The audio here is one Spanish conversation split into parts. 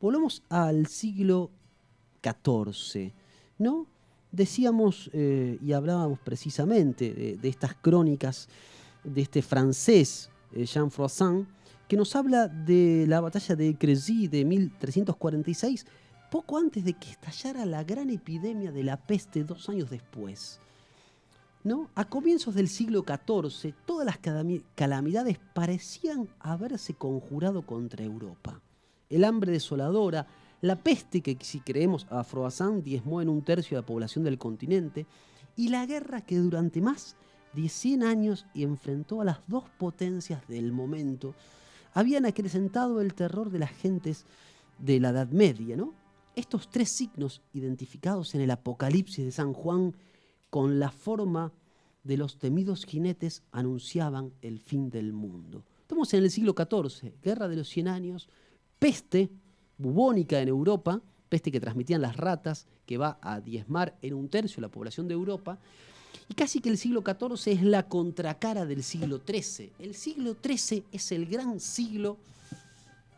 Volvamos al siglo XIV, ¿no? Decíamos y hablábamos precisamente de estas crónicas de este francés, Jean Froissart, que nos habla de la batalla de Crécy de 1346, poco antes de que estallara la gran epidemia de la peste 2 años después, ¿no? A comienzos del siglo XIV, todas las calamidades parecían haberse conjurado contra Europa. El hambre desoladora, la peste que, si creemos a Froissart, diezmó en 1/3 de la población del continente, y la guerra que durante más de 100 años y enfrentó a las dos potencias del momento, habían acrecentado el terror de las gentes de la Edad Media, ¿no? Estos 3 signos identificados en el Apocalipsis de San Juan con la forma de los temidos jinetes anunciaban el fin del mundo. Estamos en el siglo XIV, Guerra de los 100 años, peste bubónica en Europa, peste que transmitían las ratas, que va a diezmar en 1/3 la población de Europa, y casi que el siglo XIV es la contracara del siglo XIII. El siglo XIII es el gran siglo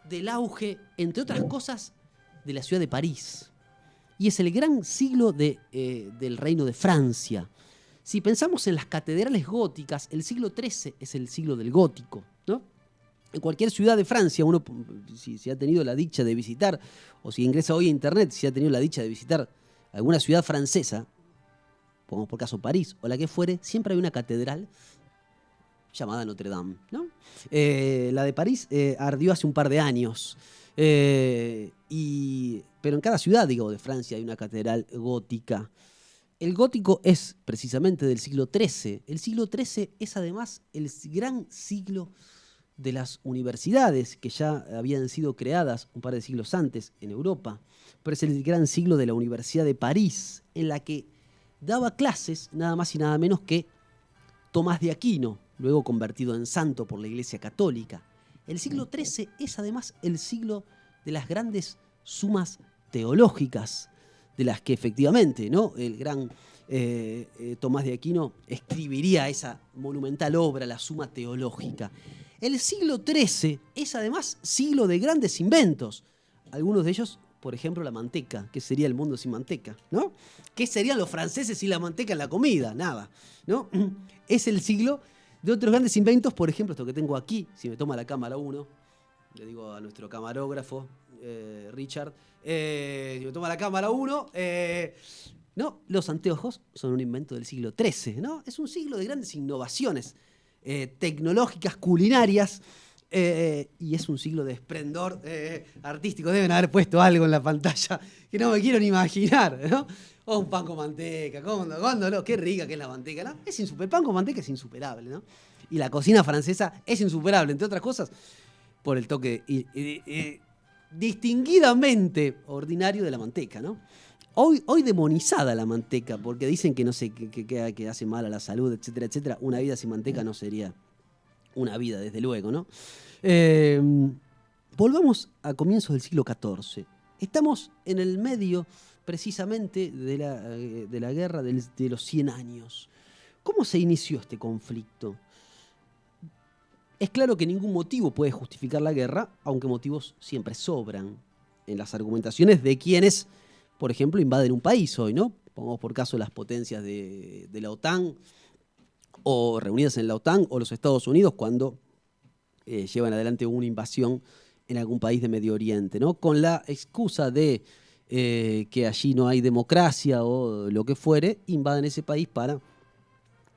del auge, entre otras cosas, de la ciudad de París. Y es el gran siglo del reino de Francia. Si pensamos en las catedrales góticas, el siglo XIII es el siglo del gótico, ¿no? En cualquier ciudad de Francia, uno, si ha tenido la dicha de visitar, o si ingresa hoy a internet, si ha tenido la dicha de visitar alguna ciudad francesa, pongamos por caso París o la que fuere, siempre hay una catedral llamada Notre Dame, ¿no? La de París ardió hace un par de años, pero en cada ciudad, digo, de Francia hay una catedral gótica. El gótico es precisamente del siglo XIII. El siglo XIII es además el gran siglo de las universidades, que ya habían sido creadas un par de siglos antes en Europa, pero es el gran siglo de la Universidad de París, en la que daba clases nada más y nada menos que Tomás de Aquino, luego convertido en santo por la Iglesia Católica. El siglo XIII es además el siglo de las grandes sumas teológicas, de las que efectivamente, ¿no?, el gran Tomás de Aquino escribiría esa monumental obra, la Suma Teológica. El siglo XIII es además siglo de grandes inventos. Algunos de ellos, por ejemplo, la manteca. ¿Qué sería el mundo sin manteca, no? ¿Qué serían los franceses sin la manteca en la comida? Nada, ¿no? Es el siglo de otros grandes inventos, por ejemplo, esto que tengo aquí, si me toma la cámara 1, le digo a nuestro camarógrafo, Richard, si me toma la cámara 1, no, los anteojos son un invento del siglo XIII, ¿no? Es un siglo de grandes innovaciones tecnológicas, culinarias, y es un siglo de esplendor artístico. Deben haber puesto algo en la pantalla que no me quiero ni imaginar, ¿no? O un pan con manteca, ¿cuándo no? Qué rica que es la manteca, ¿no? El pan con manteca es insuperable, ¿no? Y la cocina francesa es insuperable, entre otras cosas, por el toque distinguidamente ordinario de la manteca, ¿no? Hoy demonizada la manteca, porque dicen que no sé, que hace mal a la salud, etcétera, etcétera. Una vida sin manteca no sería una vida, desde luego, ¿no? Volvamos a comienzos del siglo XIV. Estamos en el medio, precisamente, de la guerra de los 100 años. ¿Cómo se inició este conflicto? Es claro que ningún motivo puede justificar la guerra, aunque motivos siempre sobran en las argumentaciones de quienes, por ejemplo, invaden un país hoy, ¿no? Pongamos por caso las potencias de la OTAN, o reunidas en la OTAN, o los Estados Unidos, cuando llevan adelante una invasión en algún país de Medio Oriente, ¿no? Con la excusa de que allí no hay democracia o lo que fuere, invaden ese país para,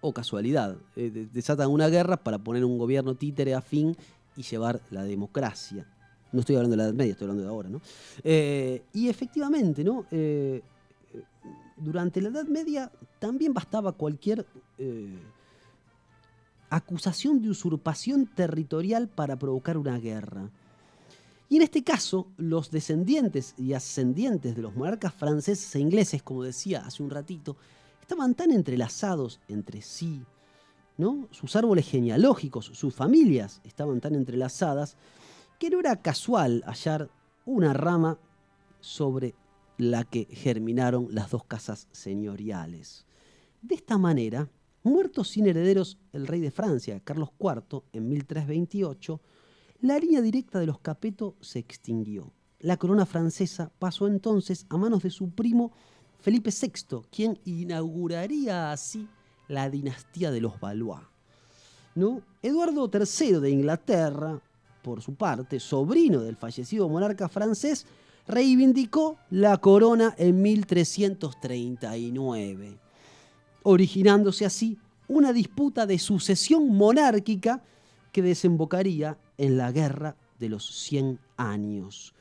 o casualidad, desatan una guerra para poner un gobierno títere afín y llevar la democracia. No estoy hablando de la Edad Media, estoy hablando de ahora, ¿no? Y efectivamente, ¿no? Durante la Edad Media también bastaba cualquier acusación de usurpación territorial para provocar una guerra. Y en este caso, los descendientes y ascendientes de los monarcas franceses e ingleses, como decía hace un ratito, estaban tan entrelazados entre sí, ¿no? Sus árboles genealógicos, sus familias estaban tan entrelazadas, que no era casual hallar una rama sobre la que germinaron las dos casas señoriales. De esta manera, muerto sin herederos el rey de Francia, Carlos IV, en 1328, la línea directa de los Capeto se extinguió. La corona francesa pasó entonces a manos de su primo Felipe VI, quien inauguraría así la dinastía de los Valois, ¿no? Eduardo III de Inglaterra, por su parte, sobrino del fallecido monarca francés, reivindicó la corona en 1339, originándose así una disputa de sucesión monárquica que desembocaría en la Guerra de los 100 años.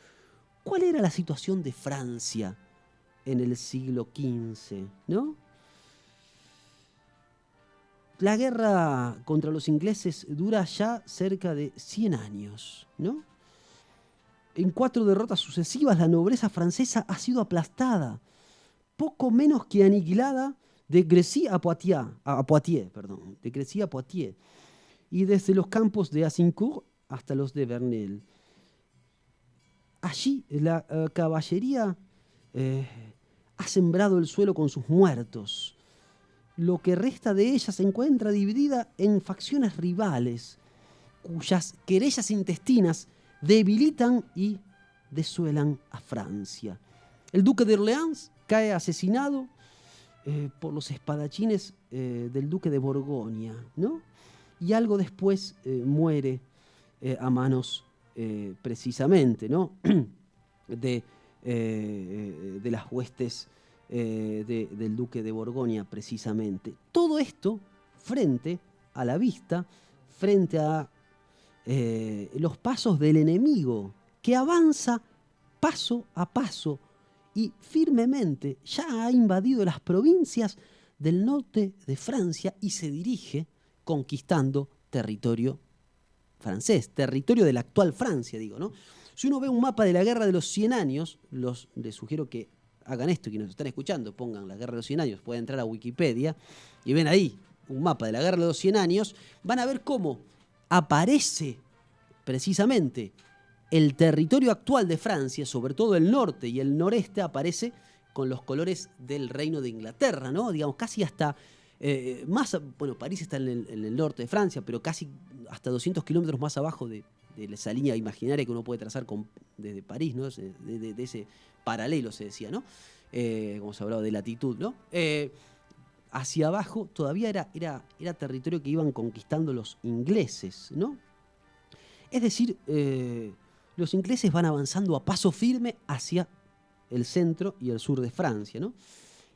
¿Cuál era la situación de Francia en el siglo XV, ¿no? La guerra contra los ingleses dura ya cerca de 100 años, ¿no? En 4 derrotas sucesivas, la nobleza francesa ha sido aplastada, poco menos que aniquilada de Crecy a Poitiers, de Crecy a Poitiers, y desde los campos de Azincourt hasta los de Verneuil. Allí la caballería ha sembrado el suelo con sus muertos. Lo que resta de ella se encuentra dividida en facciones rivales, cuyas querellas intestinas debilitan y desuelan a Francia. El duque de Orleans cae asesinado por los espadachines del duque de Borgoña, ¿no? Y algo después muere a manos precisamente, ¿no? de las huestes del duque de Borgoña, precisamente. Todo esto frente a la vista, frente a los pasos del enemigo, que avanza paso a paso y firmemente ya ha invadido las provincias del norte de Francia y se dirige conquistando territorio francés, territorio de la actual Francia, digo, ¿no? Si uno ve un mapa de la Guerra de los 100 años, les sugiero que hagan esto, quienes nos están escuchando, pongan la Guerra de los 100 años, pueden entrar a Wikipedia y ven ahí un mapa de la Guerra de los 100 años, van a ver cómo aparece precisamente el territorio actual de Francia, sobre todo el norte y el noreste, aparece con los colores del Reino de Inglaterra, ¿no? Digamos, casi hasta más, bueno, París está en el norte de Francia, pero casi hasta 200 kilómetros más abajo de esa línea imaginaria que uno puede trazar desde París, ¿no? De ese paralelo se decía, ¿no? Como se hablaba de latitud, ¿no? Hacia abajo todavía era territorio que iban conquistando los ingleses, ¿no? Es decir, los ingleses van avanzando a paso firme hacia el centro y el sur de Francia, ¿no?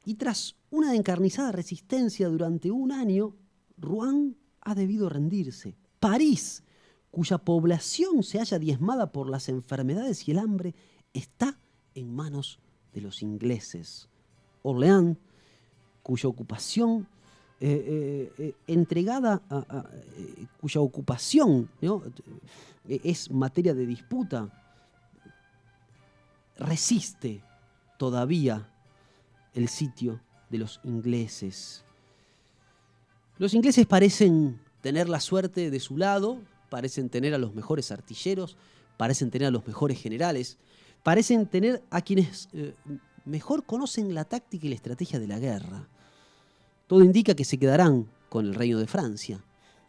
Y tras una encarnizada resistencia durante un año, Rouen ha debido rendirse. París, cuya población se halla diezmada por las enfermedades y el hambre, está en manos de los ingleses. Orleans, cuya ocupación cuya ocupación, ¿no?, es materia de disputa, resiste todavía el sitio de los ingleses. Los ingleses parecen tener la suerte de su lado, parecen tener a los mejores artilleros, parecen tener a los mejores generales, parecen tener a quienes mejor conocen la táctica y la estrategia de la guerra. Todo indica que se quedarán con el reino de Francia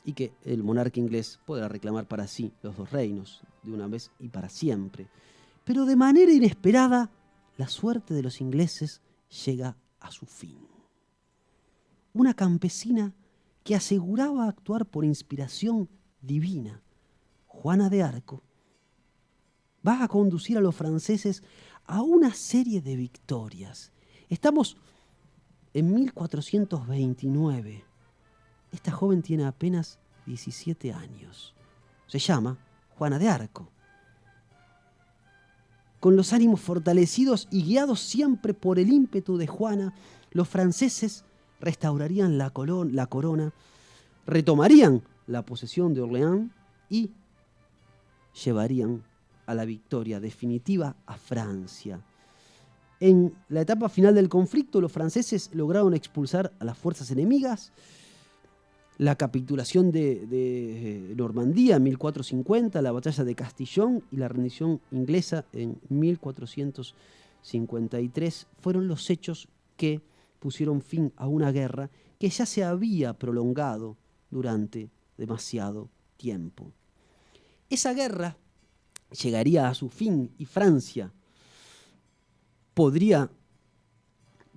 y que el monarca inglés podrá reclamar para sí los dos reinos de una vez y para siempre. Pero de manera inesperada, la suerte de los ingleses llega a su fin. Una campesina que aseguraba actuar por inspiración divina, Juana de Arco, va a conducir a los franceses a una serie de victorias. Estamos en 1429. Esta joven tiene apenas 17 años. Se llama Juana de Arco. Con los ánimos fortalecidos y guiados siempre por el ímpetu de Juana, los franceses restaurarían la corona, retomarían la posesión de Orleans y llevarían a la victoria definitiva a Francia. En la etapa final del conflicto, los franceses lograron expulsar a las fuerzas enemigas. La capitulación de Normandía en 1450, la batalla de Castillon y la rendición inglesa en 1453 fueron los hechos que pusieron fin a una guerra que ya se había prolongado durante demasiado tiempo. Esa guerra llegaría a su fin y Francia podría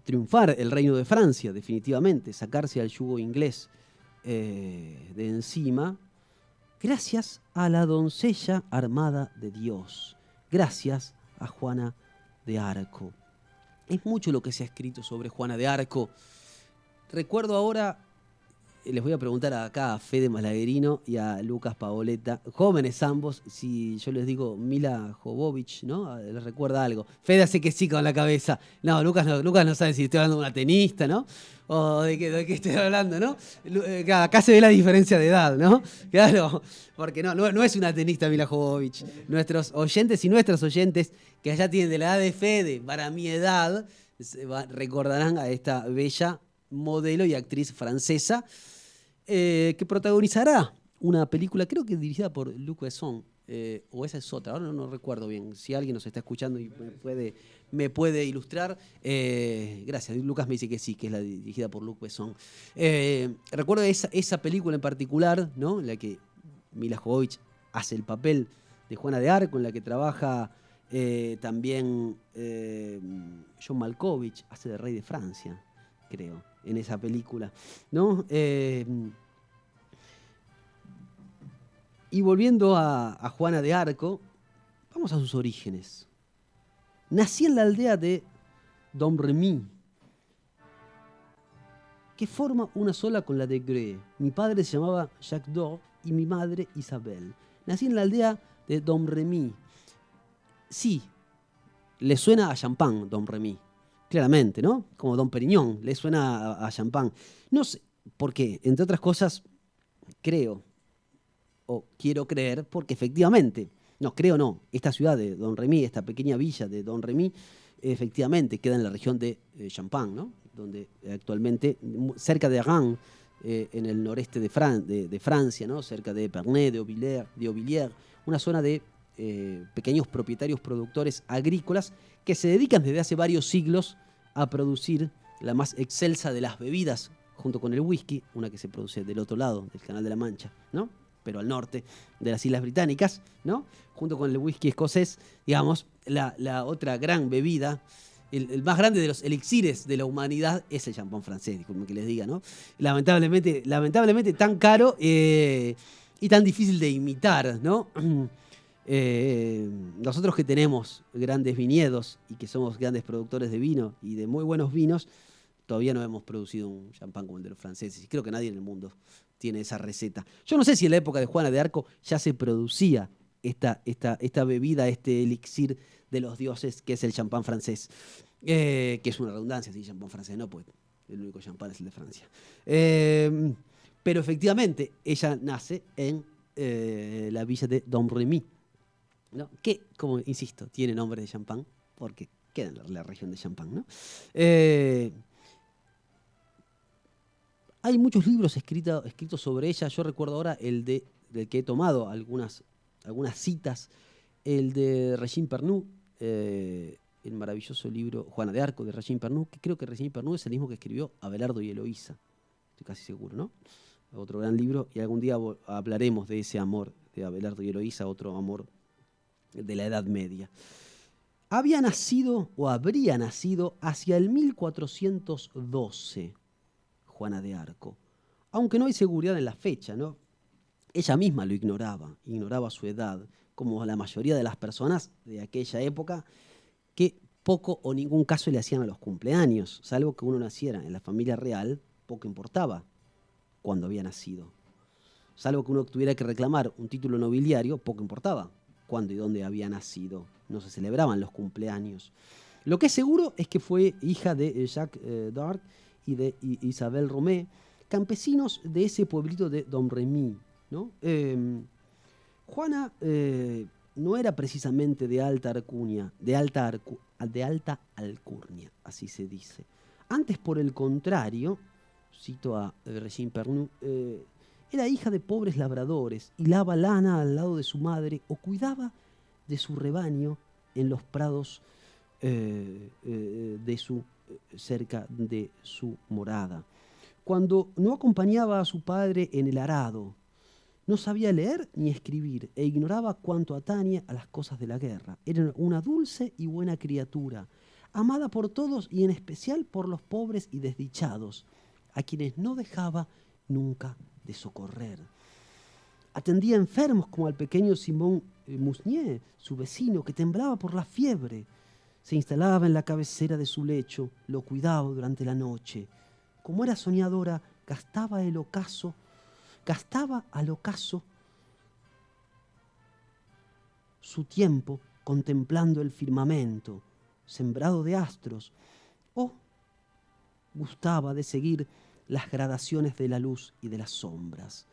triunfar, el reino de Francia, definitivamente, sacarse al yugo inglés de encima, gracias a la doncella armada de Dios, gracias a Juana de Arco. Es mucho lo que se ha escrito sobre Juana de Arco. Recuerdo ahora, les voy a preguntar acá a Fede Malagrino y a Lucas Paoletta, jóvenes ambos, si yo les digo Mila Jovovich, ¿no? ¿Les recuerda algo? Fede hace que sí con la cabeza. No, Lucas no sabe si estoy hablando de una tenista, ¿no? O de qué estoy hablando, ¿no? Acá se ve la diferencia de edad, ¿no? Claro, porque no es una tenista Mila Jovovich. Nuestros oyentes y nuestras oyentes que allá tienen de la edad de Fede, para mi edad, recordarán a esta bella modelo y actriz francesa que protagonizará una película, creo que dirigida por Luc Besson, o esa es otra, ahora no recuerdo bien. Si alguien nos está escuchando y me puede ilustrar, gracias. Lucas me dice que sí, que es la dirigida por Luc Besson. Recuerdo esa película en particular, ¿no? En la que Mila Jovovich hace el papel de Juana de Arco, en la que trabaja también John Malkovich, hace de rey de Francia, creo, en esa película, ¿no? Y volviendo a Juana de Arco, vamos a sus orígenes. Nací en la aldea de Domremy, que forma una sola con la de Gré. Mi padre se llamaba Jacques d'Or y mi madre Isabel. Nací en la aldea de Domremy. Sí, le suena a champán, Domremy. Claramente, ¿no? Como Dom Perignon, le suena a champán. No sé por qué, entre otras cosas, creo, o quiero creer, porque efectivamente, esta ciudad de Domremy, esta pequeña villa de Domremy, efectivamente queda en la región de Champagne, ¿no? Donde actualmente, cerca de Rennes, en el noreste de Francia, ¿no? Cerca de Pernay, de Auvilliers, una zona de pequeños propietarios productores agrícolas que se dedican desde hace varios siglos a producir la más excelsa de las bebidas, junto con el whisky, una que se produce del otro lado del Canal de la Mancha, ¿no? Pero al norte de las Islas Británicas, ¿no? Junto con el whisky escocés, digamos, la otra gran bebida, el más grande de los elixires de la humanidad es el champán francés, disculpen que les diga, ¿no? Lamentablemente tan caro y tan difícil de imitar, ¿no? Nosotros que tenemos grandes viñedos y que somos grandes productores de vino y de muy buenos vinos, todavía no hemos producido un champán como el de los franceses. Y creo que nadie en el mundo tiene esa receta. Yo no sé si en la época de Juana de Arco ya se producía esta bebida, este elixir de los dioses, que es el champán francés. Que es una redundancia, sí, champán francés no, pues el único champán es el de Francia. Pero efectivamente, ella nace en la villa de Domremy, ¿no? Que, como insisto, tiene nombre de champán porque queda en la región de Champagne, ¿no? Hay muchos libros escritos sobre ella. Yo recuerdo ahora del que he tomado algunas citas, el de Regine Pernoud, el maravilloso libro Juana de Arco de Regine Pernoud, que creo que Regine Pernoud es el mismo que escribió Abelardo y Eloísa. Estoy casi seguro, ¿no? Otro gran libro, y algún día hablaremos de ese amor de Abelardo y Eloísa, otro amor de la Edad Media. Habría nacido hacia el 1412 Juana de Arco, aunque no hay seguridad en la fecha, ¿no? Ella misma lo ignoraba su edad, como la mayoría de las personas de aquella época, que poco o ningún caso le hacían a los cumpleaños, salvo que uno naciera en la familia real, poco importaba cuando había nacido. Salvo que uno tuviera que reclamar un título nobiliario, poco importaba cuándo y dónde había nacido. No se celebraban los cumpleaños. Lo que es seguro es que fue hija de Jacques d'Arc y de Isabel Romé, campesinos de ese pueblito de Domremy, ¿no? Juana no era precisamente de alta alcurnia, así se dice. Antes, por el contrario, cito a Regine Pernoud, era hija de pobres labradores, hilaba lana al lado de su madre o cuidaba de su rebaño en los prados cerca de su morada. Cuando no acompañaba a su padre en el arado No sabía leer ni escribir e ignoraba cuanto atañe a las cosas de la guerra. Era una dulce y buena criatura, amada por todos y en especial por los pobres y desdichados, a quienes no dejaba nunca de socorrer. Atendía enfermos como al pequeño Simón Mousnier, su vecino, que temblaba por la fiebre. Se instalaba en la cabecera de su lecho, lo cuidaba durante la noche. Como era soñadora, gastaba al ocaso su tiempo contemplando el firmamento, sembrado de astros, o gustaba de seguir las gradaciones de la luz y de las sombras.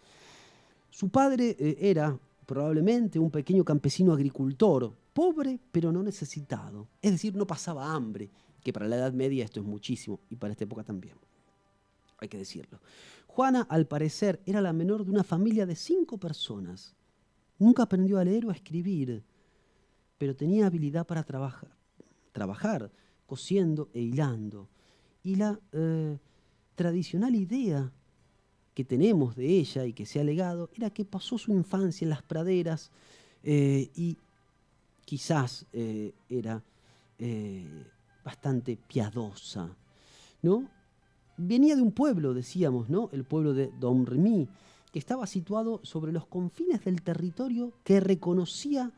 Su padre era probablemente un pequeño campesino agricultor, pobre pero no necesitado, es decir, no pasaba hambre, que para la Edad Media esto es muchísimo, y para esta época también, hay que decirlo. Juana, al parecer, era la menor de una familia de 5 personas. Nunca aprendió a leer o a escribir, pero tenía habilidad para trabajar cosiendo e hilando. Y la tradicional idea que tenemos de ella y que se ha legado era que pasó su infancia en las praderas y quizás era bastante piadosa, ¿no? Venía de un pueblo, decíamos, ¿no? El pueblo de Domremy, que estaba situado sobre los confines del territorio que reconocía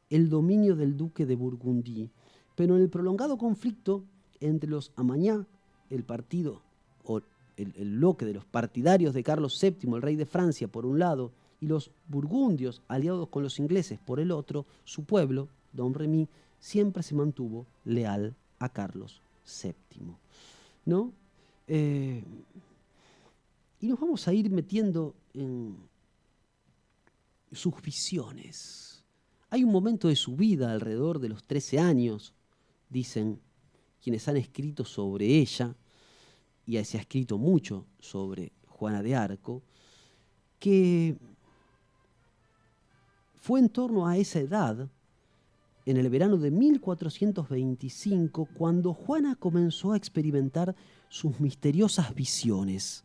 el dominio del duque de Burgundí. Pero en el prolongado conflicto entre los Amañá, el partido o el bloque de los partidarios de Carlos VII, el rey de Francia, por un lado, y los burgundios, aliados con los ingleses, por el otro, su pueblo, Domremy, siempre se mantuvo leal a Carlos VII, ¿no? Y nos vamos a ir metiendo en sus visiones. Hay un momento de su vida, alrededor de los 13 años, dicen quienes han escrito sobre ella, y se ha escrito mucho sobre Juana de Arco, que fue en torno a esa edad, en el verano de 1425, cuando Juana comenzó a experimentar sus misteriosas visiones.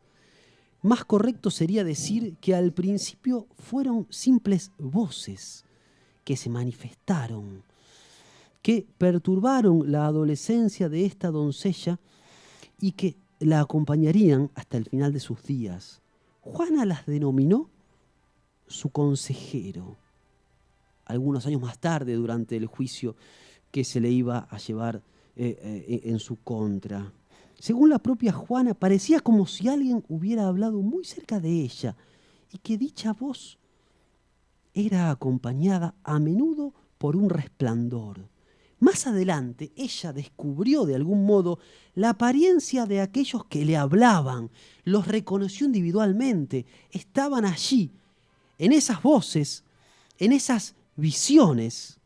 Más correcto sería decir que al principio fueron simples voces que se manifestaron, que perturbaron la adolescencia de esta doncella y que la acompañarían hasta el final de sus días. Juana las denominó su consejero. Algunos años más tarde, durante el juicio que se le iba a llevar en su contra. Según la propia Juana, parecía como si alguien hubiera hablado muy cerca de ella y que dicha voz era acompañada a menudo por un resplandor. Más adelante, ella descubrió de algún modo la apariencia de aquellos que le hablaban, los reconoció individualmente, estaban allí, en esas voces, en esas visiones.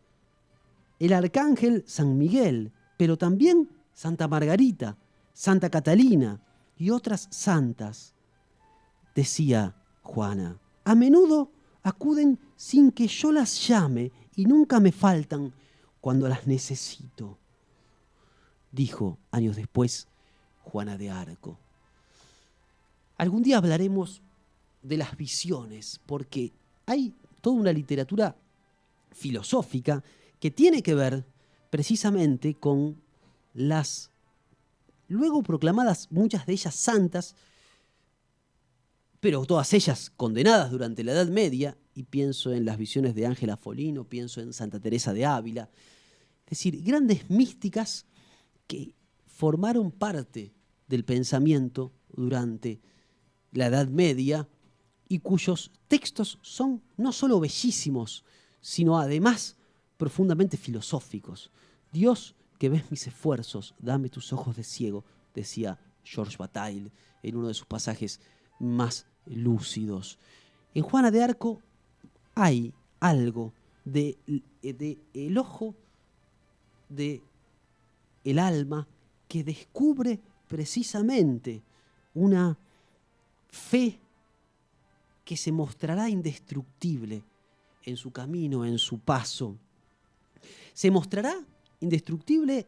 El arcángel San Miguel, pero también Santa Margarita, Santa Catalina y otras santas. Decía Juana, a menudo acuden sin que yo las llame y nunca me faltan cuando las necesito, dijo años después Juana de Arco. Algún día hablaremos de las visiones, porque hay toda una literatura filosófica que tiene que ver precisamente con las luego proclamadas, muchas de ellas santas, pero todas ellas condenadas durante la Edad Media, y pienso en las visiones de Ángela Folino, pienso en Santa Teresa de Ávila, es decir, grandes místicas que formaron parte del pensamiento durante la Edad Media y cuyos textos son no solo bellísimos, sino además profundamente filosóficos. Dios, que ves mis esfuerzos, dame tus ojos de ciego, decía Georges Bataille en uno de sus pasajes más lúcidos. En Juana de Arco hay algo de el ojo de el alma que descubre precisamente una fe que se mostrará indestructible en su camino, en su paso. Se mostrará indestructible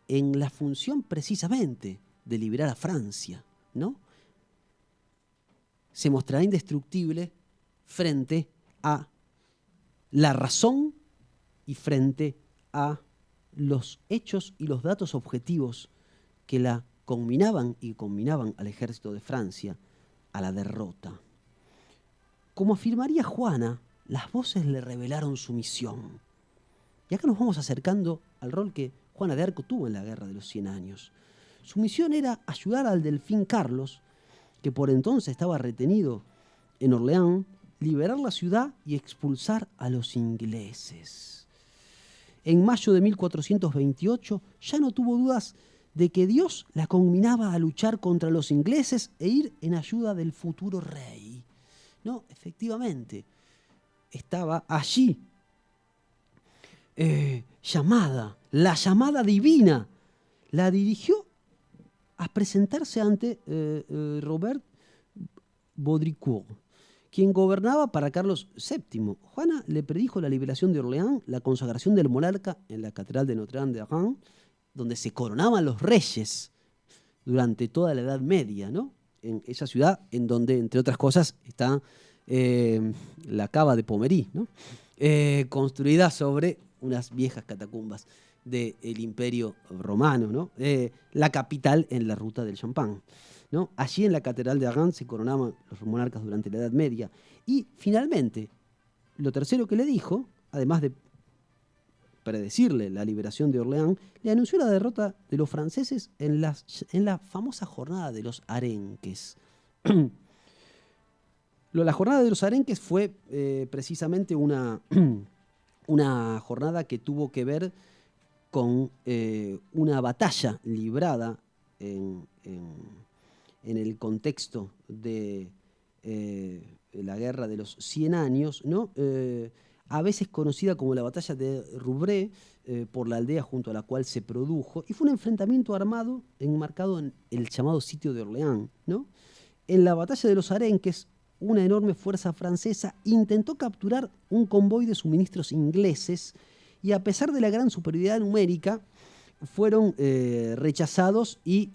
en la función precisamente de liberar a Francia, ¿no? Se mostrará indestructible frente a la razón y frente a los hechos y los datos objetivos que la conminaban y combinaban al ejército de Francia a la derrota. Como afirmaría Juana, las voces le revelaron su misión. Y acá nos vamos acercando al rol que Juana de Arco tuvo en la Guerra de los 100 años. Su misión era ayudar al delfín Carlos, que por entonces estaba retenido en Orleans, liberar la ciudad y expulsar a los ingleses. En mayo de 1428 ya no tuvo dudas de que Dios la conminaba a luchar contra los ingleses e ir en ayuda del futuro rey. No, efectivamente, estaba allí, la llamada divina, la dirigió a presentarse ante Robert Baudricourt, quien gobernaba para Carlos VII. Juana le predijo la liberación de Orleans, la consagración del monarca en la catedral de Notre Dame de Reims, donde se coronaban los reyes durante toda la Edad Media, ¿no? En esa ciudad en donde, entre otras cosas, está la cava de Pommery, ¿no? Construida sobre unas viejas catacumbas del Imperio Romano, ¿no? La capital en la ruta del champán, ¿no? Allí en la catedral de Reims se coronaban los monarcas durante la Edad Media. Y finalmente, lo tercero que le dijo, además de predecirle la liberación de Orleans, le anunció la derrota de los franceses en la famosa jornada de los Arenques. La jornada de los Arenques fue precisamente una jornada que tuvo que ver con una batalla librada en el contexto de la Guerra de los 100 años, ¿no? A veces conocida como la batalla de Rouvray, por la aldea junto a la cual se produjo, y fue un enfrentamiento armado enmarcado en el llamado sitio de Orleans, ¿no? En la batalla de los Arenques, una enorme fuerza francesa intentó capturar un convoy de suministros ingleses y, a pesar de la gran superioridad numérica, fueron rechazados y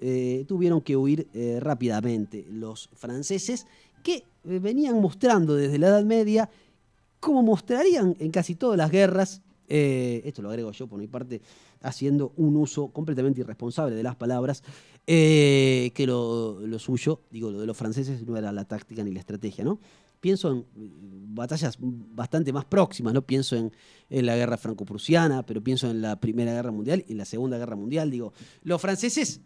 tuvieron que huir rápidamente. Los franceses, que venían mostrando desde la Edad Media, como mostrarían en casi todas las guerras, esto lo agrego yo por mi parte, haciendo un uso completamente irresponsable de las palabras, que lo suyo, digo, lo de los franceses no era la táctica ni la estrategia, ¿no? Pienso en batallas bastante más próximas, ¿no? Pienso en la guerra franco-prusiana, pero pienso en la Primera Guerra Mundial y en la Segunda Guerra Mundial. Digo, los franceses,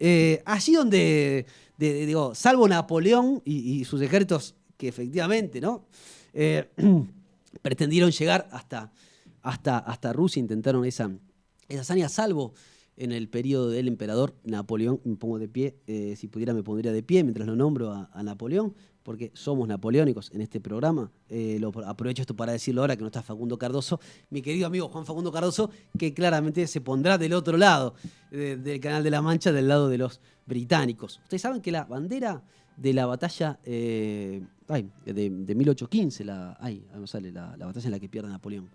allí donde, digo, salvo Napoleón y sus ejércitos, que efectivamente, ¿no? Pretendieron llegar hasta Rusia, intentaron esa hazaña, salvo en el periodo del emperador Napoleón. Me pongo de pie, si pudiera me pondría de pie mientras lo nombro a Napoleón, porque somos napoleónicos en este programa. Aprovecho esto para decirlo ahora que no está Facundo Cardoso, mi querido amigo Juan Facundo Cardoso, que claramente se pondrá del otro lado del Canal de la Mancha, del lado de los británicos. Ustedes saben que la bandera de la batalla de 1815, no sale, la batalla en la que pierde Napoleón.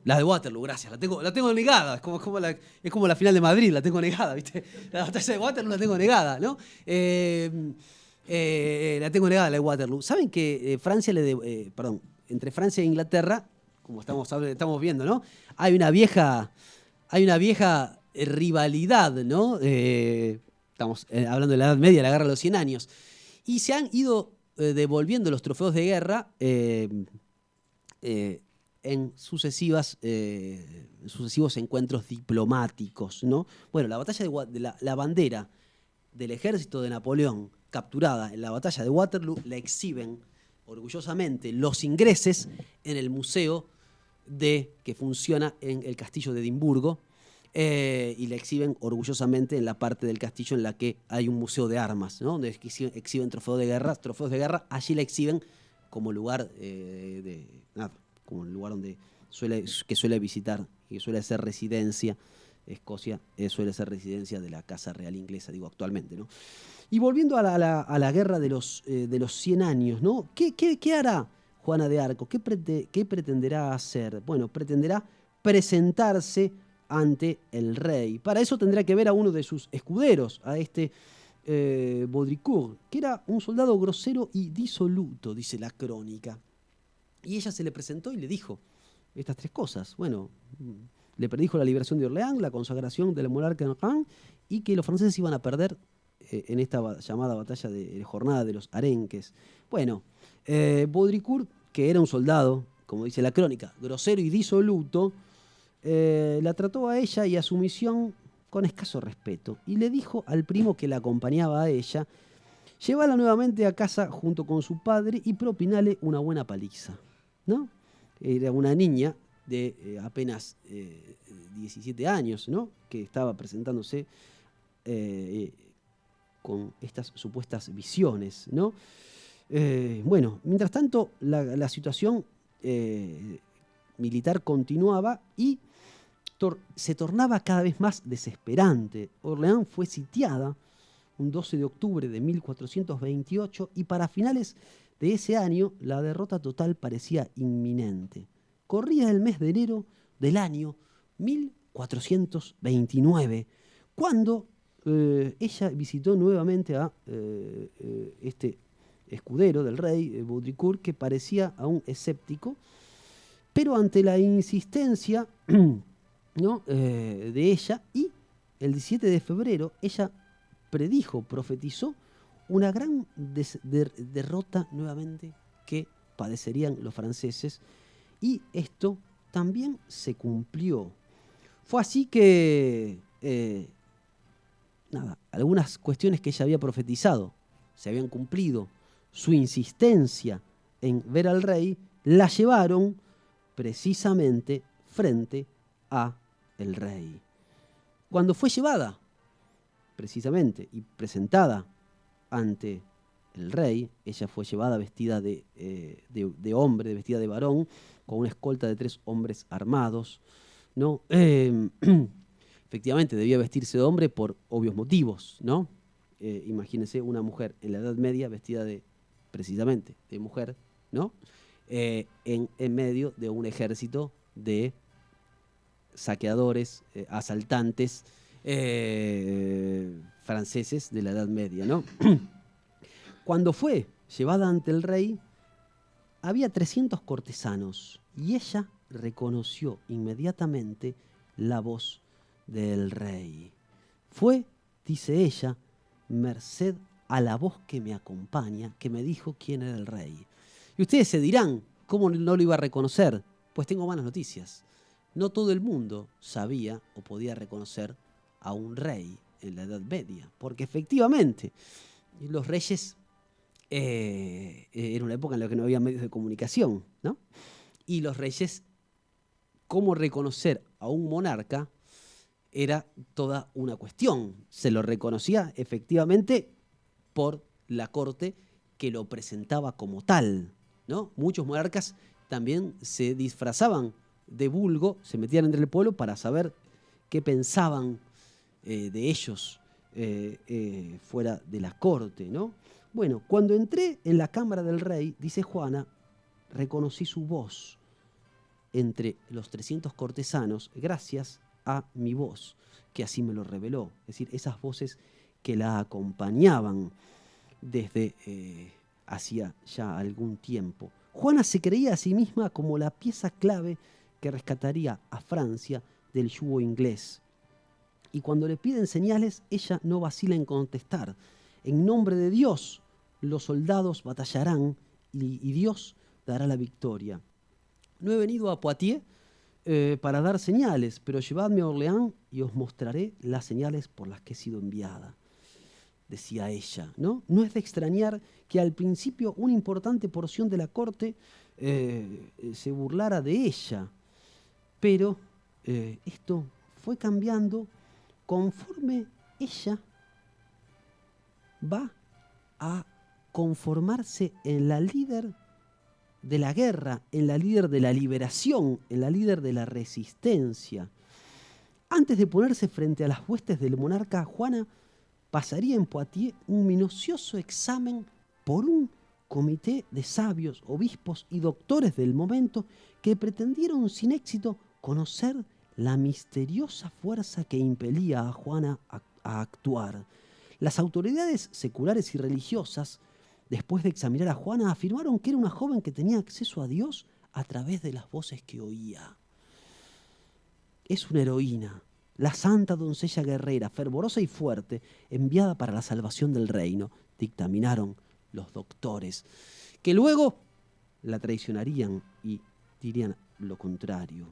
La de Waterloo, gracias. La tengo negada. Es como la final de Madrid, la tengo negada, ¿viste? La batalla de Waterloo la tengo negada, ¿no? La tengo negada, la de Waterloo. ¿Saben que entre Francia e Inglaterra, como estamos viendo, ¿no? Hay una vieja rivalidad, ¿no? Estamos hablando de la Edad Media, la Guerra de los 100 años. Y se han ido devolviendo los trofeos de guerra en sucesivos encuentros diplomáticos, ¿no? Bueno, la batalla de la bandera del ejército de Napoleón capturada en la batalla de Waterloo la exhiben orgullosamente los ingleses en el museo que funciona en el castillo de Edimburgo, y la exhiben orgullosamente en la parte del castillo en la que hay un museo de armas, ¿no? Donde exhiben trofeos de guerra, allí la exhiben como lugar como el lugar donde suele visitar y que suele ser residencia. Escocia suele ser residencia de la Casa Real Inglesa, digo, actualmente, ¿no? Y volviendo a la guerra de los 100 años, ¿no? ¿Qué hará Juana de Arco? ¿Qué pretenderá hacer? Bueno, pretenderá presentarse ante el rey. Para eso tendrá que ver a uno de sus escuderos, a este Baudricourt, que era un soldado grosero y disoluto, dice la crónica. Y ella se le presentó y le dijo estas tres cosas. Bueno, le predijo la liberación de Orleans, la consagración del monarca en Rouen y que los franceses iban a perder en esta llamada batalla de jornada de los Arenques. Bueno, Baudricourt, que era un soldado, como dice la crónica, grosero y disoluto, la trató a ella y a su misión con escaso respeto y le dijo al primo que la acompañaba a ella: llévala nuevamente a casa junto con su padre y propinale una buena paliza, ¿no? Era una niña de apenas 17 años, ¿no? Que estaba presentándose con estas supuestas visiones, ¿no? Bueno, mientras tanto, la situación militar continuaba y se tornaba cada vez más desesperante. Orleans fue sitiada un 12 de octubre de 1428 y para finales de ese año la derrota total parecía inminente. Corría el mes de enero del año 1429, cuando ella visitó nuevamente a este escudero del rey, Baudricourt, que parecía aún escéptico, pero ante la insistencia ¿no? De ella, y el 17 de febrero ella profetizó una gran derrota nuevamente que padecerían los franceses, y esto también se cumplió. Fue así que algunas cuestiones que ella había profetizado se habían cumplido. Su insistencia en ver al rey la llevaron precisamente frente a el rey. Cuando fue llevada precisamente y presentada ante el rey, ella fue llevada vestida de hombre, vestida de varón, con una escolta de 3 hombres armados, ¿no? Efectivamente debía vestirse de hombre por obvios motivos, ¿no? Imagínense una mujer en la Edad Media vestida precisamente de mujer, ¿no? En medio de un ejército de saqueadores, asaltantes franceses de la Edad Media, ¿no? Cuando fue llevada ante el rey, había 300 cortesanos y ella reconoció inmediatamente la voz del rey. Fue, dice ella, merced a la voz que me acompaña, que me dijo quién era el rey. Y ustedes se dirán, ¿cómo no lo iba a reconocer? Pues tengo malas noticias. No todo el mundo sabía o podía reconocer a un rey en la Edad Media, porque efectivamente los reyes era una época en la que no había medios de comunicación, ¿no? Y los reyes, cómo reconocer a un monarca era toda una cuestión. Se lo reconocía efectivamente por la corte que lo presentaba como tal, ¿no? Muchos monarcas también se disfrazaban de vulgo, se metían entre el pueblo para saber qué pensaban de ellos fuera de la corte, ¿no? Bueno, cuando entré en la cámara del rey, dice Juana, reconocí su voz entre los 300 cortesanos gracias a mi voz, que así me lo reveló. Es decir, esas voces que la acompañaban desde hacía ya algún tiempo. Juana se creía a sí misma como la pieza clave que rescataría a Francia del yugo inglés. Y cuando le piden señales, ella no vacila en contestar. En nombre de Dios, los soldados batallarán y Dios dará la victoria. No he venido a Poitiers para dar señales, pero llevadme a Orleans y os mostraré las señales por las que he sido enviada, decía ella, ¿no? No es de extrañar que al principio una importante porción de la corte se burlara de ella, pero esto fue cambiando conforme ella va a conformarse en la líder de la guerra, en la líder de la liberación, en la líder de la resistencia. Antes de ponerse frente a las huestes del monarca, Juana pasaría en Poitiers un minucioso examen por un comité de sabios, obispos y doctores del momento que pretendieron sin éxito conocer la misteriosa fuerza que impelía a Juana a actuar. Las autoridades seculares y religiosas después de examinar a Juana, afirmaron que era una joven que tenía acceso a Dios a través de las voces que oía. Es una heroína, la santa doncella guerrera, fervorosa y fuerte, enviada para la salvación del reino, dictaminaron los doctores, que luego la traicionarían y dirían lo contrario.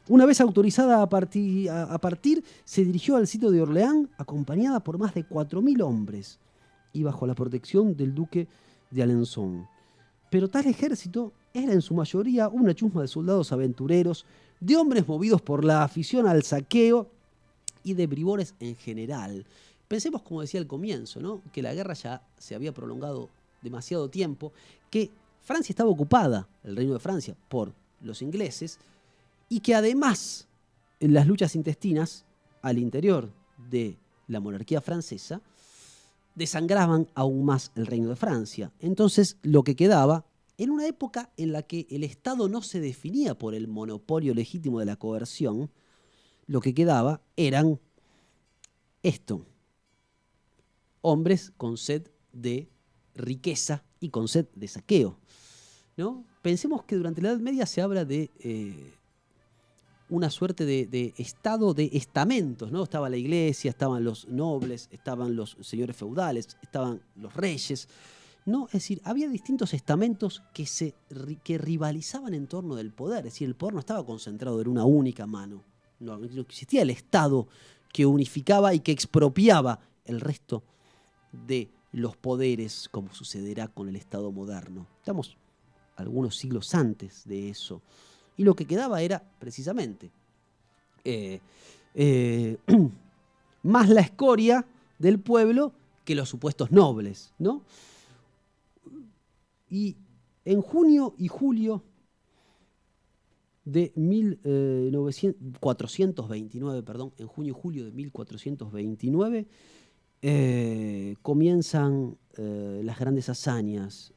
Una vez autorizada a partir, se dirigió al sitio de Orleans acompañada por más de 4.000 hombres y bajo la protección del duque de Alençon. Pero tal ejército era en su mayoría una chusma de soldados aventureros, de hombres movidos por la afición al saqueo y de bribones en general. Pensemos, como decía al comienzo, ¿no?, que la guerra ya se había prolongado demasiado tiempo, que Francia estaba ocupada, el reino de Francia, por los ingleses, y que además en las luchas intestinas al interior de la monarquía francesa desangraban aún más el reino de Francia. Entonces lo que quedaba, en una época en la que el Estado no se definía por el monopolio legítimo de la coerción, lo que quedaba eran hombres con sed de riqueza y con sed de saqueo, ¿no? Pensemos que durante la Edad Media se habla de una suerte de estado de estamentos, ¿no? Estaba la iglesia, estaban los nobles, estaban los señores feudales, estaban los reyes, ¿no? Es decir, había distintos estamentos que rivalizaban en torno del poder. Es decir, el poder no estaba concentrado en una única mano. No existía el Estado que unificaba y que expropiaba el resto de los poderes, como sucederá con el Estado moderno. Estamos algunos siglos antes de eso. Y lo que quedaba era, precisamente, más la escoria del pueblo que los supuestos nobles, ¿no? Y en junio y julio de 1429, en junio y julio de 1429, comienzan las grandes hazañas.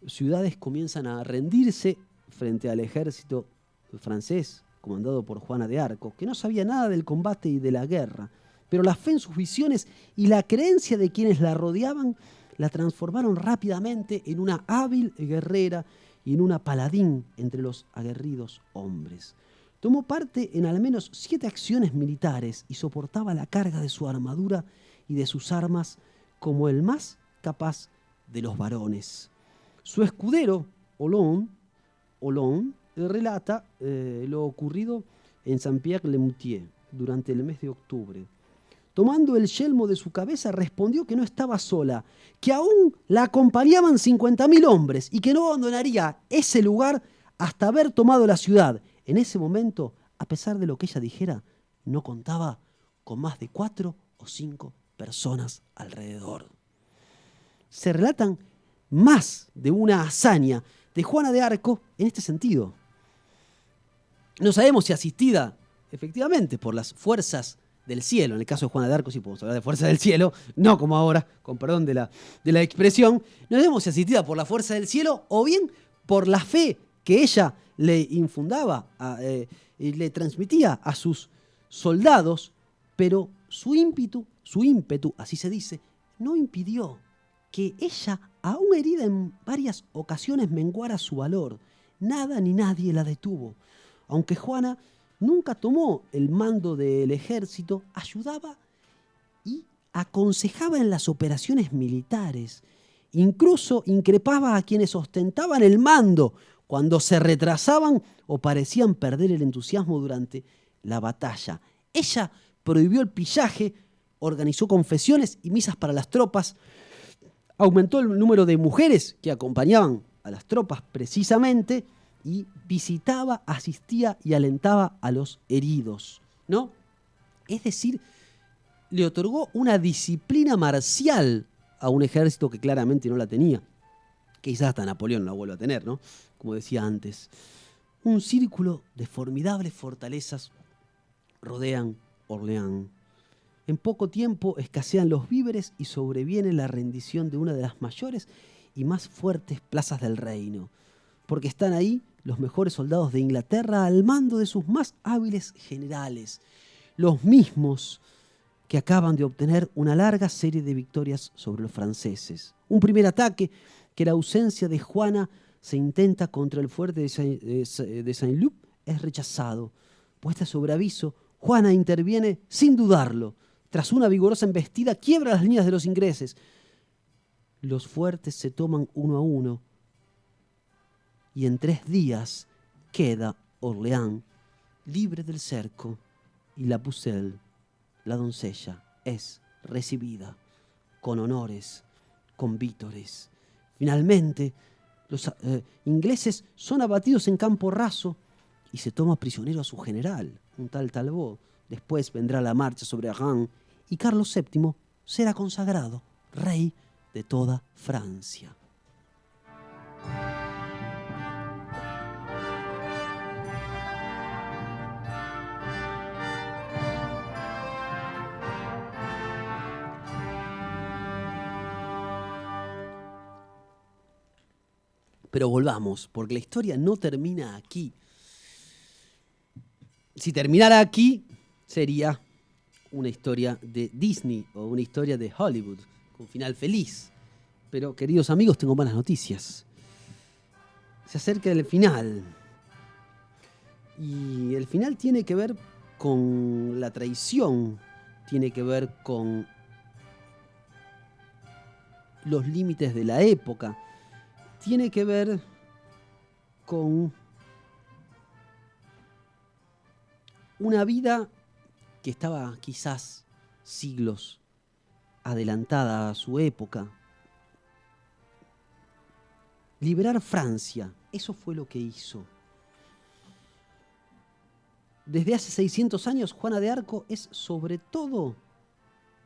Ciudades comienzan a rendirse frente al ejército francés, comandado por Juana de Arco, que no sabía nada del combate y de la guerra, pero la fe en sus visiones y la creencia de quienes la rodeaban la transformaron rápidamente en una hábil guerrera y en una paladín entre los aguerridos hombres. Tomó parte en al menos 7 acciones militares y soportaba la carga de su armadura y de sus armas como el más capaz de los varones. Su escudero, Olon, relata lo ocurrido en Saint-Pierre-le-Moutier durante el mes de octubre. Tomando el yelmo de su cabeza, respondió que no estaba sola, que aún la acompañaban 50.000 hombres y que no abandonaría ese lugar hasta haber tomado la ciudad. En ese momento, a pesar de lo que ella dijera, no contaba con más de 4 o 5 personas alrededor. Se relatan más de una hazaña de Juana de Arco en este sentido. No sabemos si asistida efectivamente por las fuerzas del cielo. En el caso de Juana de Arco sí podemos hablar de fuerza del cielo, no como ahora, con perdón de la expresión. No sabemos si asistida por la fuerza del cielo o bien por la fe que ella le infundaba y le transmitía a sus soldados, pero su ímpetu, así se dice, no impidió que ella, aún herida en varias ocasiones, menguara su valor. Nada ni nadie la detuvo. Aunque Juana nunca tomó el mando del ejército, ayudaba y aconsejaba en las operaciones militares. Incluso increpaba a quienes ostentaban el mando cuando se retrasaban o parecían perder el entusiasmo durante la batalla. Ella prohibió el pillaje, organizó confesiones y misas para las tropas, aumentó el número de mujeres que acompañaban a las tropas precisamente, y visitaba, asistía y alentaba a los heridos, ¿no? Es decir, le otorgó una disciplina marcial a un ejército que claramente no la tenía. Quizás hasta Napoleón la vuelva a tener, ¿no? Como decía antes. Un círculo de formidables fortalezas rodean Orleans. En poco tiempo escasean los víveres y sobreviene la rendición de una de las mayores y más fuertes plazas del reino, porque están ahí los mejores soldados de Inglaterra al mando de sus más hábiles generales, los mismos que acaban de obtener una larga serie de victorias sobre los franceses. Un primer ataque, que la ausencia de Juana se intenta contra el fuerte de Saint-Loup, es rechazado. Puesta sobre aviso, Juana interviene sin dudarlo. Tras una vigorosa embestida, quiebra las líneas de los ingleses. Los fuertes se toman uno a uno y en 3 días queda Orleans libre del cerco y la Pucelle, la doncella, es recibida con honores, con vítores. Finalmente, los ingleses son abatidos en campo raso y se toma prisionero a su general, un tal Talbot. Después vendrá la marcha sobre Reims y Carlos VII será consagrado rey de toda Francia. Pero volvamos, porque la historia no termina aquí. Si terminara aquí, sería una historia de Disney o una historia de Hollywood, con final feliz. Pero, queridos amigos, tengo malas noticias. Se acerca el final. Y el final tiene que ver con la traición, tiene que ver con los límites de la época, tiene que ver con una vida que estaba quizás siglos adelantada a su época. Liberar Francia, eso fue lo que hizo. Desde hace 600 años, Juana de Arco es sobre todo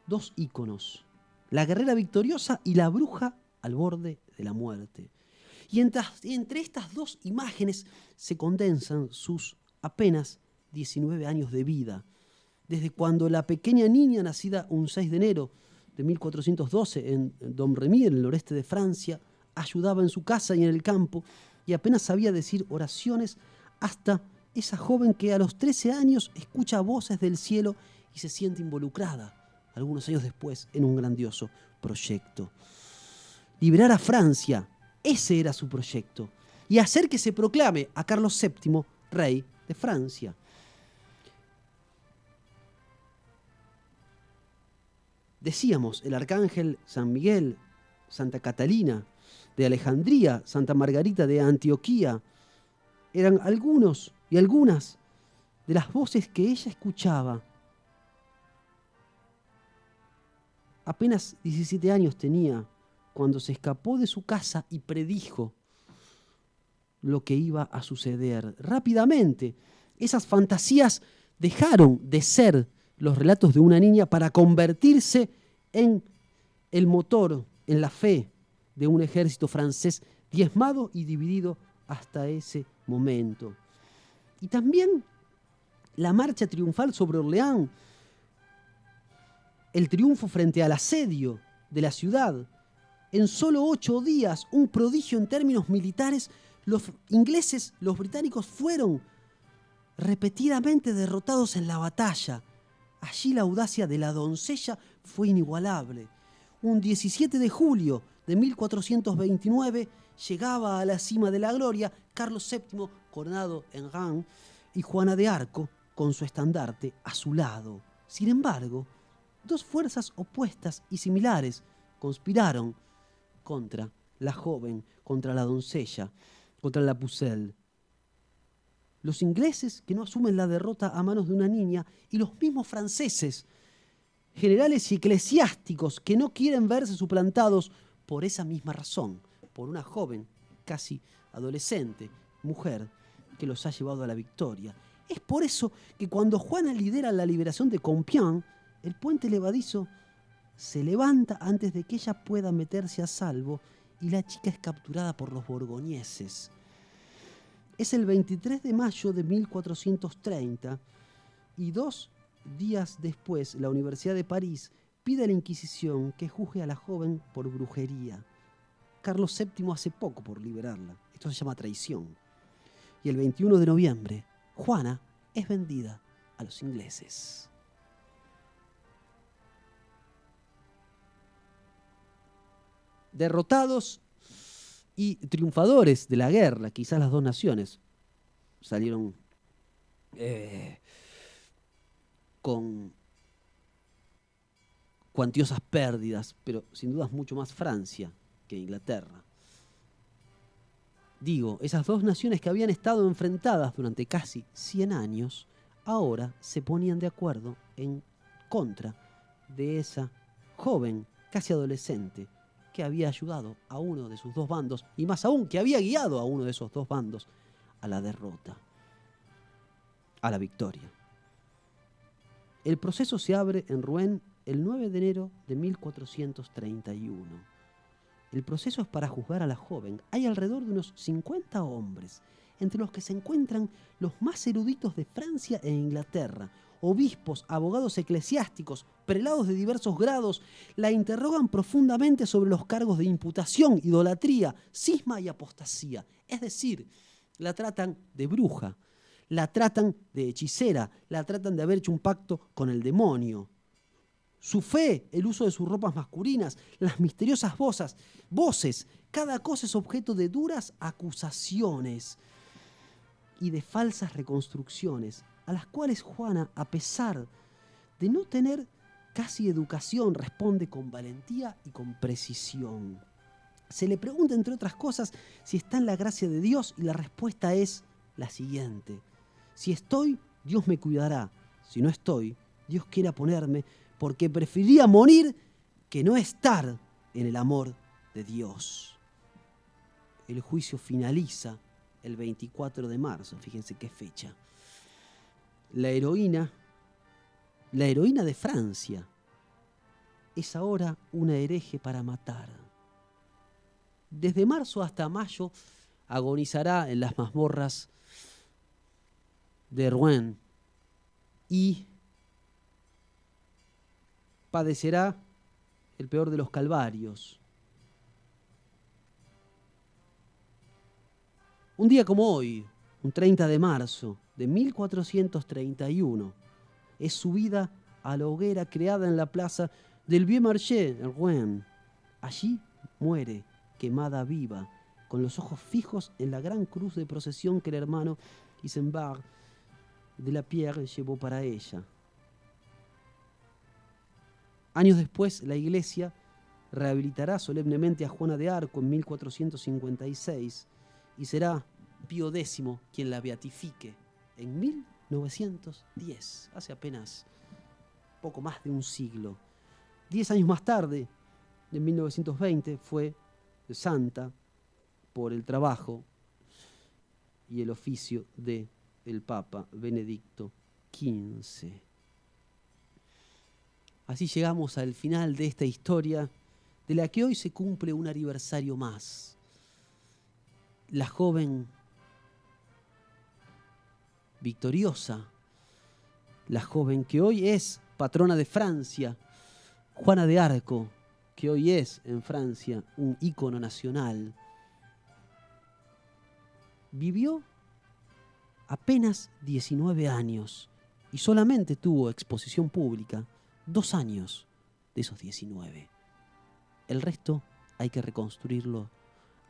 2 íconos: la guerrera victoriosa y la bruja al borde de la muerte. Y entre estas 2 imágenes se condensan sus apenas 19 años de vida. Desde cuando la pequeña niña, nacida un 6 de enero de 1412 en Domremy, en el noreste de Francia, ayudaba en su casa y en el campo, y apenas sabía decir oraciones, hasta esa joven que a los 13 años escucha voces del cielo y se siente involucrada, algunos años después, en un grandioso proyecto. Liberar a Francia, ese era su proyecto, y hacer que se proclame a Carlos VII rey de Francia. Decíamos, el arcángel San Miguel, Santa Catalina de Alejandría, Santa Margarita de Antioquía, eran algunos y algunas de las voces que ella escuchaba. Apenas 17 años tenía cuando se escapó de su casa y predijo lo que iba a suceder. Rápidamente, esas fantasías dejaron de ser los relatos de una niña para convertirse en el motor, en la fe de un ejército francés diezmado y dividido hasta ese momento. Y también la marcha triunfal sobre Orleans, el triunfo frente al asedio de la ciudad. En solo 8 días, un prodigio en términos militares, los ingleses, los británicos fueron repetidamente derrotados en la batalla. Allí la audacia de la doncella fue inigualable. Un 17 de julio de 1429 llegaba a la cima de la gloria Carlos VII coronado en Reims y Juana de Arco con su estandarte a su lado. Sin embargo, 2 fuerzas opuestas y similares conspiraron contra la joven, contra la doncella, contra la Pucelle. Los ingleses, que no asumen la derrota a manos de una niña, y los mismos franceses, generales y eclesiásticos, que no quieren verse suplantados por esa misma razón, por una joven, casi adolescente, mujer, que los ha llevado a la victoria. Es por eso que cuando Juana lidera la liberación de Compiègne, el puente levadizo se levanta antes de que ella pueda meterse a salvo y la chica es capturada por los borgoñeses. Es el 23 de mayo de 1430 y 2 días después la Universidad de París pide a la Inquisición que juzgue a la joven por brujería. Carlos VII hace poco por liberarla. Esto se llama traición. Y el 21 de noviembre, Juana es vendida a los ingleses. derrotados y triunfadores de la guerra. Quizás las dos naciones salieron con cuantiosas pérdidas, pero sin duda mucho más Francia que Inglaterra. Digo, esas dos naciones que habían estado enfrentadas durante casi 100 años, ahora se ponían de acuerdo en contra de esa joven, casi adolescente, que había ayudado a uno de sus dos bandos, y más aún, que había guiado a uno de esos dos bandos a la derrota, a la victoria. El proceso se abre en Rouen el 9 de enero de 1431. El proceso es para juzgar a la joven. Hay alrededor de unos 50 hombres, entre los que se encuentran los más eruditos de Francia e Inglaterra. Obispos, abogados eclesiásticos, prelados de diversos grados, la interrogan profundamente sobre los cargos de imputación, idolatría, cisma y apostasía. Es decir, la tratan de bruja, la tratan de hechicera, la tratan de haber hecho un pacto con el demonio. Su fe, el uso de sus ropas masculinas, las misteriosas voces, cada cosa es objeto de duras acusaciones y de falsas reconstrucciones, a las cuales Juana, a pesar de no tener casi educación, responde con valentía y con precisión. Se le pregunta, entre otras cosas, si está en la gracia de Dios, y la respuesta es la siguiente: si estoy, Dios me cuidará; si no estoy, Dios quiera ponerme, porque preferiría morir que no estar en el amor de Dios. El juicio finaliza el 24 de marzo, fíjense qué fecha. La heroína de Francia es ahora una hereje para matar. Desde marzo hasta mayo agonizará en las mazmorras de Rouen y padecerá el peor de los calvarios. Un día como hoy, un 30 de marzo de 1431, es subida a la hoguera creada en la plaza del Vieux Marché, en Rouen. Allí muere, quemada viva, con los ojos fijos en la gran cruz de procesión que el hermano Isambard de la Pierre llevó para ella. Años después, la Iglesia rehabilitará solemnemente a Juana de Arco en 1456 y será Pío X quien la beatifique en 1910, hace apenas poco más de un siglo. 10 años más tarde, en 1920, fue santa por el trabajo y el oficio del Papa Benedicto XV. Así llegamos al final de esta historia, de la que hoy se cumple un aniversario más. La joven victoriosa, la joven que hoy es patrona de Francia, Juana de Arco, que hoy es en Francia un ícono nacional, vivió apenas 19 años y solamente tuvo exposición pública 2 años de esos 19. El resto hay que reconstruirlo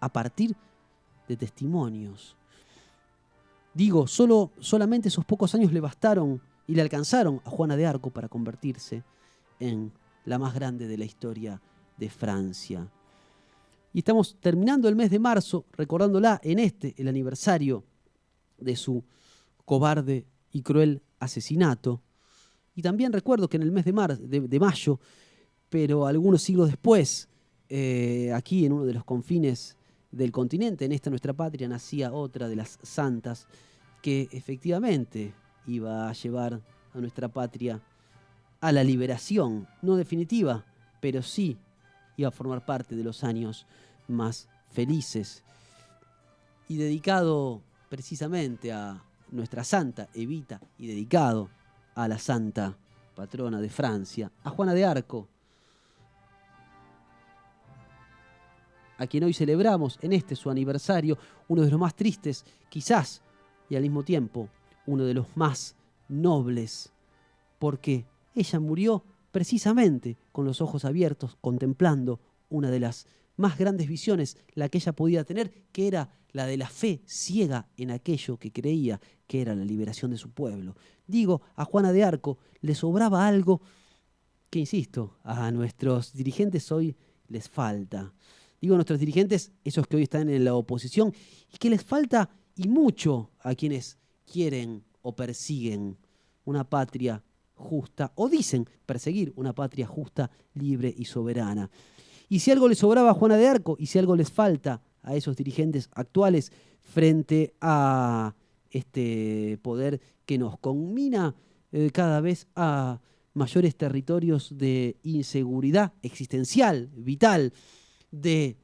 a partir de testimonios. Digo, solamente esos pocos años le bastaron y le alcanzaron a Juana de Arco para convertirse en la más grande de la historia de Francia. Y estamos terminando el mes de marzo, recordándola en el aniversario de su cobarde y cruel asesinato. Y también recuerdo que en el mes de mayo, pero algunos siglos después, aquí en uno de los confines del continente, en esta nuestra patria, nacía otra de las santas que efectivamente iba a llevar a nuestra patria a la liberación, no definitiva, pero sí iba a formar parte de los años más felices. Y dedicado precisamente a nuestra santa Evita y dedicado a la santa patrona de Francia, a Juana de Arco, a quien hoy celebramos en su aniversario, uno de los más tristes, quizás, y al mismo tiempo, uno de los más nobles, porque ella murió precisamente con los ojos abiertos, contemplando una de las más grandes visiones la que ella podía tener, que era la de la fe ciega en aquello que creía que era la liberación de su pueblo. Digo, a Juana de Arco le sobraba algo que, insisto, a nuestros dirigentes hoy les falta. Digo a nuestros dirigentes, esos que hoy están en la oposición, y que les falta y mucho a quienes quieren o persiguen una patria justa, o dicen perseguir una patria justa, libre y soberana. Y si algo les sobraba a Juana de Arco, y si algo les falta a esos dirigentes actuales frente a este poder que nos conmina cada vez a mayores territorios de inseguridad existencial, vital, de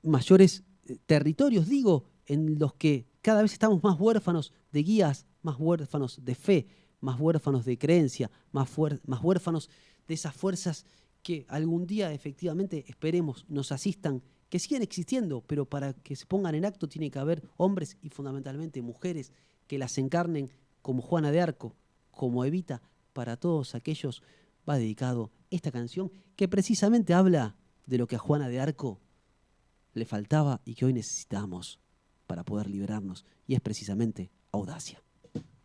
mayores territorios, digo, en los que cada vez estamos más huérfanos de guías, más huérfanos de fe, más huérfanos de creencia, más huérfanos de esas fuerzas que algún día efectivamente esperemos nos asistan, que siguen existiendo, pero para que se pongan en acto tiene que haber hombres y fundamentalmente mujeres que las encarnen, como Juana de Arco, como Evita. Para todos aquellos va dedicado esta canción que precisamente habla de lo que a Juana de Arco le faltaba y que hoy necesitamos para poder liberarnos, y es precisamente audacia.